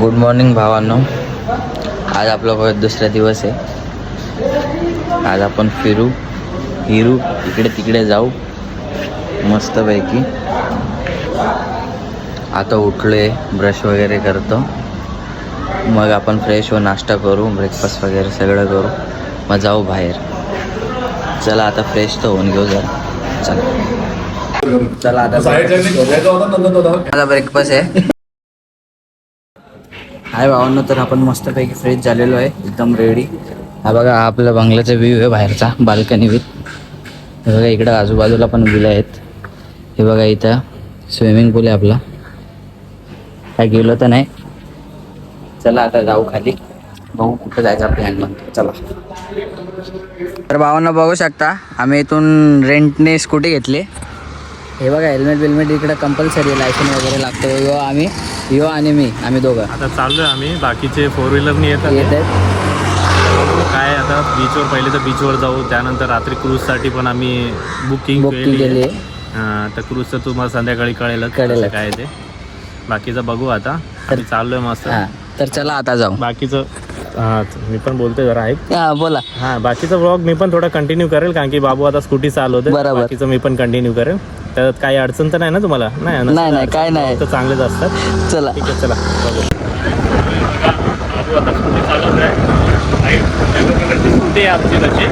Good morning भावांनो. आज आपला दुसरा दिवस आहे. आज आपण फिरू इकडे तिकडे जाऊ मस्तपैकी. आता उठलोय, ब्रश वगैरे करतो, मग आपण फ्रेश हो, नाश्ता करू, ब्रेकफास्ट वगैरे सगळं करू, मग जाऊ बाहेर. चला आता फ्रेश तर होऊन घेऊ जरा. चला आता माझा ब्रेकफास्ट आहे. हाय भावांनो, तर आपण मस्तपैकी फ्रेश झालेलो आहे, एकदम रेडी. हा बघा, हा आपल्या बंगल्याचा व्ह्यू आहे बाहेरचा, बाल्कनी विथ. हे बघा इकडं आजूबाजूला पण विला आहेत. हे बघा इथं स्विमिंग पूल आहे आपला. काय गेलो तर नाही. चला आता जाऊ खाली, बघू कुठं जायचा प्लॅन म्हणतो. चला. तर भावांनो बघू शकता, आम्ही इथून रेंटने स्कूटी घेतली. हे बघा हेल्मेट बिल्मेट इकडं कंपल्सरी, लायसन वगैरे लागतो. यो आणि मी, आम्ही दोघं आता चाललोय. आम्ही बाकीचे 4 व्हीलरनी येत आहेत. काय आता बीचवर, पहिले तर बीचवर जाऊ, त्यानंतर रात्री क्रूजसाठी पण आम्ही बुकिंग केली. तर क्रूजचं तुम्हाला संध्याकाळी कळेल काय ते. बाकीचं बघू आता. आम्ही चाललोय मस्त. तर चला आता जाऊ. बाकीचं मी पण बोलतोय जरा ऐक. बोला. बाकीचा व्लॉग मी पण थोडा कंटिन्यू करेल, कारण की बाबू आता स्कूटी चालवते. बाकीचं मी पण कंटिन्यू करेल. त्यात काही अडचण तर नाही ना तुम्हाला? नाही काय नाही, तर चांगलेच असतात. चला ठीक आहे, चला बघू. बाबू आता स्कूटी चालवत आहे. स्कूटी आमची तशी.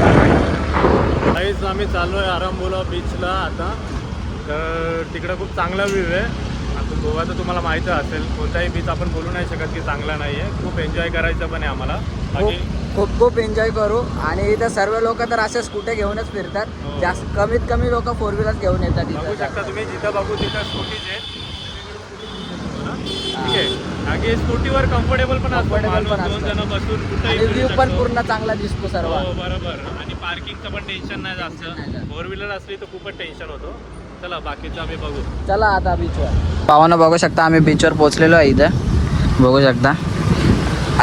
काहीच आम्ही चाललोय आरामबोला बीचला आता. तर तिकडं खूप चांगला व्ह्यू आहे. आता गोवा तर तुम्हाला माहिती असेल, कोणताही बीच आपण बोलू नाही शकत की चांगला नाही आहे. खूप एन्जॉय करायचं पण आहे आम्हाला. बाकी खूप एन्जॉय करू. आणि इथं सर्व लोक तर अशा स्कूट्या घेऊनच फिरतात. जास्त कमीत कमी लोक 4 व्हीलर घेऊन येतात. बघू शकता तुम्ही, जिथं बघू तिथं स्कूटीज आहेत. ठीक आहे, बाकी स्कूटीवर कम्फर्टेबल पण असतं. 2 जण बसून कुठेही व्ह्यू पण पूर्ण चांगला दिसतो सर्व. बरोबर. आणि पार्किंगचं पण टेन्शन नाही जास्त. 4 व्हीलर असली तर खूपच टेन्शन होतो. चला बाकीचं आम्ही बघू. चला आता बीचवर. पावानं बघू शकता, आम्ही बीचवर पोहोचलेलो आहे. इथं बघू शकता.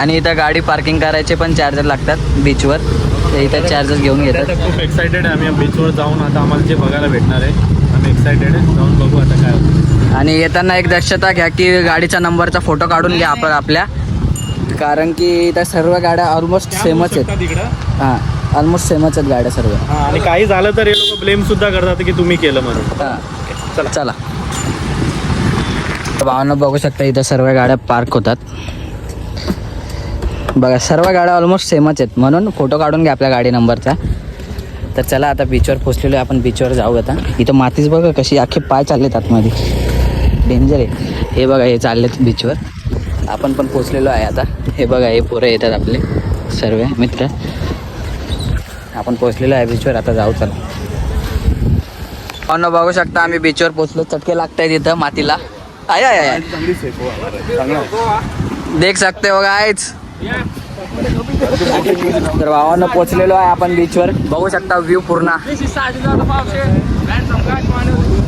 आणि इथं गाडी पार्किंग करायचे पण चार्जर लागतात बीचवर. तर इथं चार्जर घेऊन घेतात. खूप एक्सायटेड आहे आम्ही बीचवर जाऊन. आता आम्हाला जे बघायला भेटणार आहे, आम्ही एक्सायटेड आहे. जाऊन बघू आता काय होतं. आणि येताना एक दक्षता घ्या की गाडीचा नंबरचा फोटो काढून घ्या आपण आपल्या, कारण की इथं सर्व गाड्या ऑलमोस्ट सेमच आहेत. हां, ऑलमोस्ट सेमच आहेत गाड्या सर्व. आणि काही झालं तर हे लोक ब्लेम सुद्धा करतात की तुम्ही केलं म्हणून. चला. भावांना बघू शकता, इथं सर्व गाड्या पार्क होतात. बघा सर्व गाड्या ऑलमोस्ट सेमच आहेत, म्हणून फोटो काढून घ्या आपल्या गाडी नंबरचा. तर चला आता बीचवर पोचलेलो आहे आपण. बीचवर जाऊ आता. इथं मातीच बघा कशी, अख्खे पाय चाललेत आतमध्ये, डेंजर आहे. हे बघा हे चाललेत बीचवर. आपण पण पोचलेलो आहे आता. हे बघा हे पोरं येतात आपले सर्व मित्र. आपण पोचलेलो आहे बीचवर. आता जाऊ चला. अन्न बघू शकता, आम्ही बीचवर पोचलो. चटके लागत आहेत इथं मातीला. आय देख सकते हो गाइस. तर भावांना पोचलेलो आहे आपण बीचवर. बघू शकता व्ह्यू पूर्ण.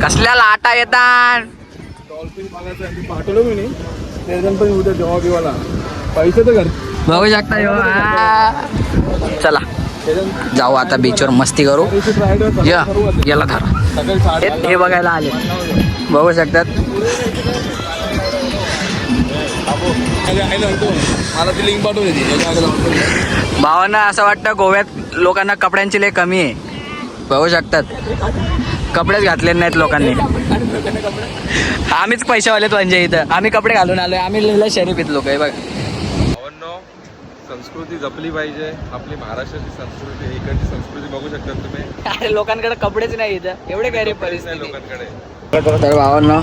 कसल्या लाटा येतात. बघू शकता. चला जाऊ आता बीचवर, मस्ती करू. गेला धर. हे बघायला आले, बघू शकतात. भावांना असं वाटतं गोव्यात लोकांना कपड्यांची लय कमी आहे. बघू शकतात कपडेच घातले नाहीत लोकांनी. आम्हीच पैशावालेत म्हणजे इथं. आम्ही कपडे घालून आलोय. आम्ही लिहिलं शरीफ लोक आहे बघा. संस्कृती जपली पाहिजे. आपली महाराष्ट्राची संस्कृती, इकडची संस्कृती बघू शकता तुम्ही. अरे लोकांकडे कपडेच नाही इथं. एवढे काय रे परिस्थिती लोकांकडे. तर भावांनो,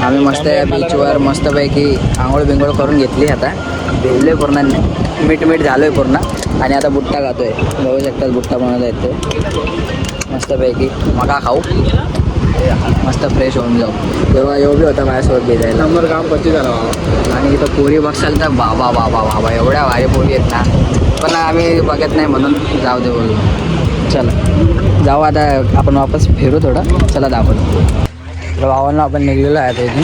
आम्ही मस्त बीचवर मस्तपैकी आंघोळ बिंघोळ करून घेतली. आता भिजलोय पूर्ण, मीठ झालोय पूर्ण. आणि आता बुट्टा खातोय. बघू शकतात बुट्टा बनवता येतो मस्तपैकी. मका खाऊ, मस्त फ्रेश होऊन जाऊ. तेव्हा येऊ बी होता माझ्यासोबत भिजायला. नंबर काम पच्ची झाला. आणि इथं पोरी बघसाल तर बाबा एवढ्या भारी पोरी आहेत ना. पण आम्ही बघत नाही म्हणून जाऊ दे बोलू. चला जाऊ आता आपण वापस फिरू थोडं. चला दाखवतो. तर भावांना आपण निघलेलो आहे आता इथून.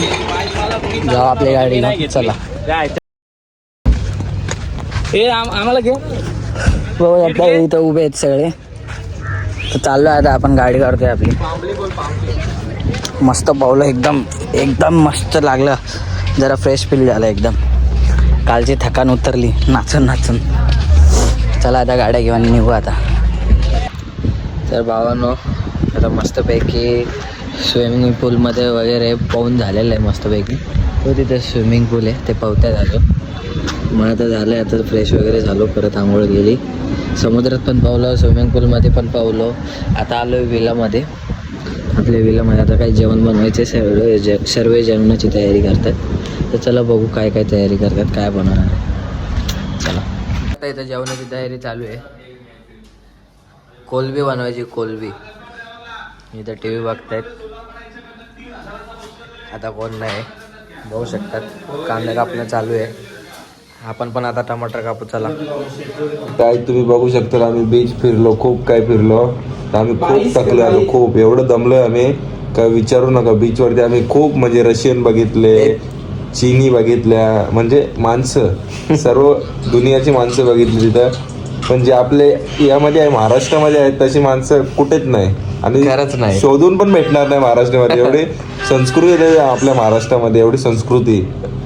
जाऊ आपली गाडी घेऊन. चला आम्हाला घे. बघू आता इथं उभे आहेत सगळे. तर चाललो आहे आता आपण. गाडी काढतोय आपली. मस्त पावलं, एकदम मस्त लागलं. जरा फ्रेश फील झालं एकदम. कालची थकान उतरली नाचून नाचून. चला आता गाड्या घेऊन निघू आता. तर भावांनो आता मस्तपैकी स्विमिंग पूलमध्ये वगैरे पाहून झालेलं आहे मस्तपैकी. तो तिथे स्विमिंग पूल आहे ते पावत्या झालो. मग आता झालं आहे, आता फ्रेश वगैरे झालो, परत आंघोळ गेली, समुद्रात पण पावलं, स्विमिंग पूलमध्ये पण पावलो. आता आलो विलामध्ये. आपल्या विलामध्ये आता काही जेवण बनवायचे, सर्व जेवणाची तयारी करतात. तर चला बघू काय काय तयारी करतात, काय बनवणार आहे. चला आता इथं जेवणाची तयारी चालू आहे. कोलबी बनवायची, कोलबी. इथं टी व्ही बघतायत. आता कोण नाही, बघू शकतात. कांदा कापणं चालू आहे. आपण पण आता टमाटर कापू. चला काय तुम्ही बघू शकता, आम्ही बीच फिरलो, खूप काय फिरलो. आम्ही खूप थकलो, आम्ही खूप एवढं दमलोय आम्ही, काय विचारू नका. बीचवरती आम्ही खूप म्हणजे रशियन बघितले, चीनी बघितल्या, म्हणजे माणसं सर्व दुनियाची माणसं बघितली तिथं. पण जे आपले यामध्ये आहे, महाराष्ट्रामध्ये आहेत तशी माणसं कुठेच नाही. आणि खरंच नाही, शोधून पण भेटणार नाही महाराष्ट्रामध्ये. एवढी संस्कृती आहे आपल्या महाराष्ट्रामध्ये, एवढी संस्कृती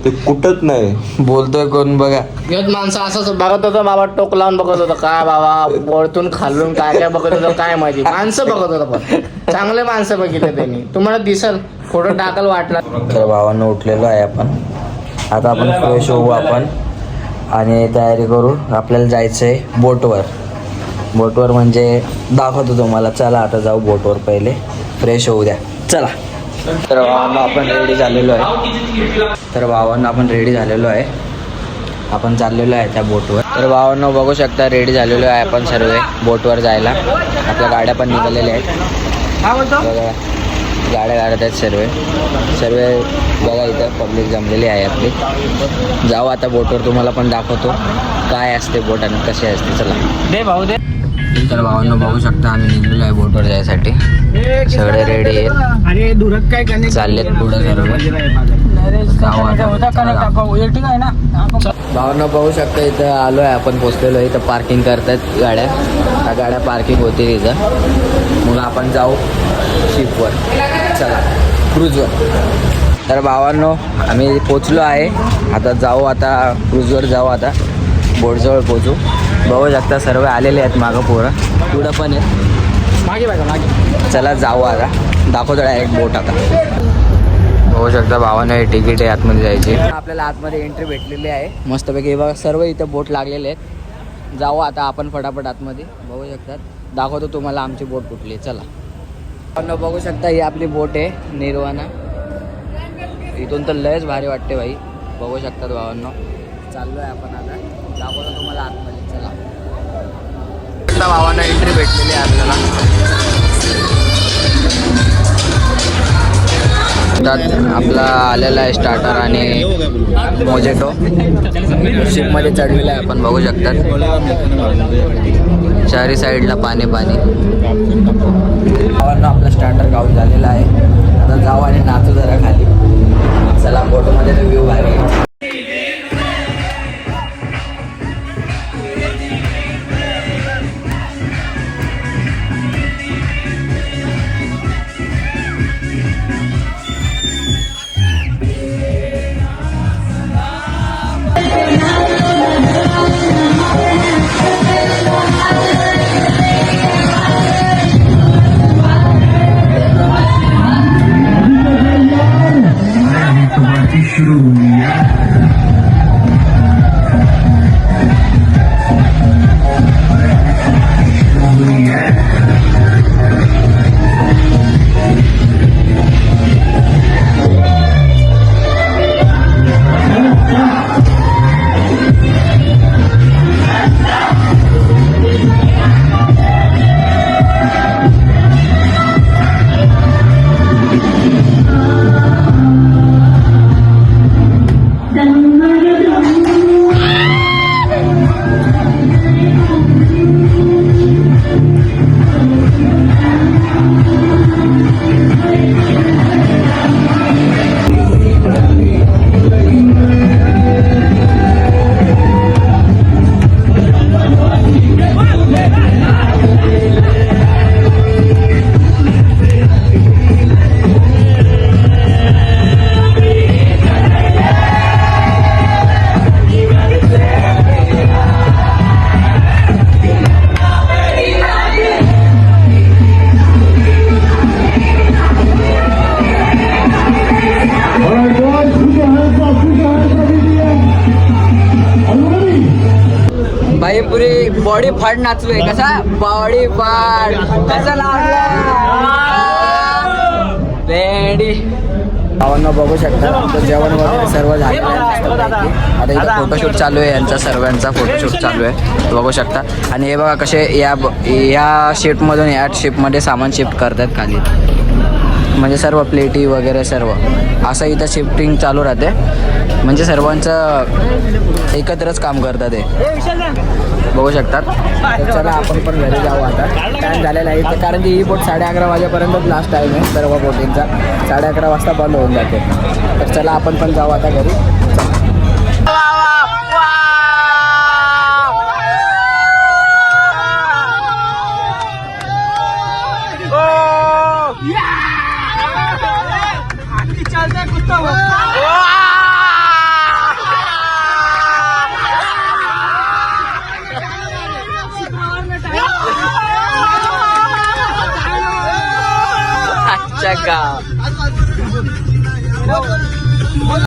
ते कुठंच नाही. बोलतोय कोण बघा. येत माणसं असंच बघत होतं बाबा, टोक लावून बघत होतं. काय बाबा वरतून खालून काय काय बघत होतं काय माहिती. माणसं बघत होतं, पण चांगले माणसं बघितले त्यांनी. तुम्हाला दिसल, फोटो टाकाल वाटला. तर भावांना उठलेलो आहे आपण. आता आपण फ्रेश होऊ आपण आणि तयारी करू. आपल्याला जायचं आहे बोटवर. बोटवर म्हणजे दाखवतो तुम्हाला. चला आता जाऊ बोटवर, पहिले फ्रेश होऊ द्या. चला. तर भावांना आपण रेडी झालेलो आहे. आपण चाललेलो आहे त्या बोटवर. तर भावांना बघू शकता रेडी झालेलो आहे आपण सर्व बोटवर जायला. आपल्या गाड्या पण निघालेल्या आहेत बघा. गाड्या काढत आहेत सर्व बघा. इथं पब्लिक जमलेली आहे आपली. जाऊ आता बोटवर, तुम्हाला पण दाखवतो काय असते बोट आणि कसे असते. चला दे भाऊ दे. तर भावांना बघू शकता आम्ही निघलेलो आहे बोटवर जायसाठी. सगळे रेडी आहेत, आणि दुरत काय चाललेत पुढे सर्व. भावांना बघू शकता इथं आलो आहे आपण, पोचलेलो आहे. इथं पार्किंग करतात गाड्या. ह्या गाड्या पार्किंग होती इथं. मग आपण जाऊ शिपवर. चला क्रूजवर. तर भावांनो आम्ही पोचलो आहे. आता जाऊ, आता क्रूजवर जाऊ. आता बोटजवळ पोचू. बघू शकता सर्व आलेले आहेत मागं, पोरं पुढं पण आहेत. मागे बघा मागे. चला जाऊ आता, दाखवतो डायरेक्ट बोट. आता बघू शकता भावानं हे तिकीट आहे आतमध्ये जायची. आपल्याला आतमध्ये एंट्री भेटलेली आहे मस्तपैकी. बघा सर्व इथं बोट लागलेले आहेत. जाऊ आता आपण फटाफट आतमध्ये. बघू शकतात, दाखवतो तुम्हाला आमची बोट कुठली. चला भावांनो बघू शकता ही आपली बोट आहे निर्वाणा. इथून तर लयच भारी वाटते भाई. बघू शकतात भावांनो. चाललो आहे आपण आता, दाखवतो तुम्हाला आतमध्ये. चला भावांना एंट्री भेटलेली आहे आपल्याला. आपला आलेला आहे स्टार्टर आणि मोजेटो. शिपमध्ये चढलेला आहे आपण, बघू शकतात. चारी साईडला पाणी पाणी. भावांना आपला स्टार्टर खाऊन झालेला आहे. आता जाऊ आणि नाचू जरा खाली. चला बोटमध्ये व्ह्यू भारी आहे. शुरू हुई है। भाई पुरी बॉडी फाड नाचलोय. कसा बॉडी फाड कसा लागला रेडी. भावांना बघू शकता आमचं जेवण वगैरे सर्व झालेलं आहे मस्तपैकी. आता इथं फोटोशूट चालू आहे, यांचा सर्वांचा फोटोशूट चालू आहे बघू शकता. आणि हे बघा कसे या शिफ्टमधून या शिफ्टमध्ये सामान शिफ्ट करतात खाली, म्हणजे सर्व प्लेटी वगैरे सर्व असं इथं शिफ्टिंग चालू राहते. म्हणजे सर्वांचं एकत्रच काम करतात ते बघू शकतात. तर चला आपण पण घरी जाऊ आता, टाईम झालेला आहे इथे, कारण की ही बोट 11:30 वाजेपर्यंत लास्ट टाईम आहे सर्व बोटींचा. 11:30 वाजता बंद होऊन जाते. तर चला आपण पण जाऊ आता घरी. अच्छा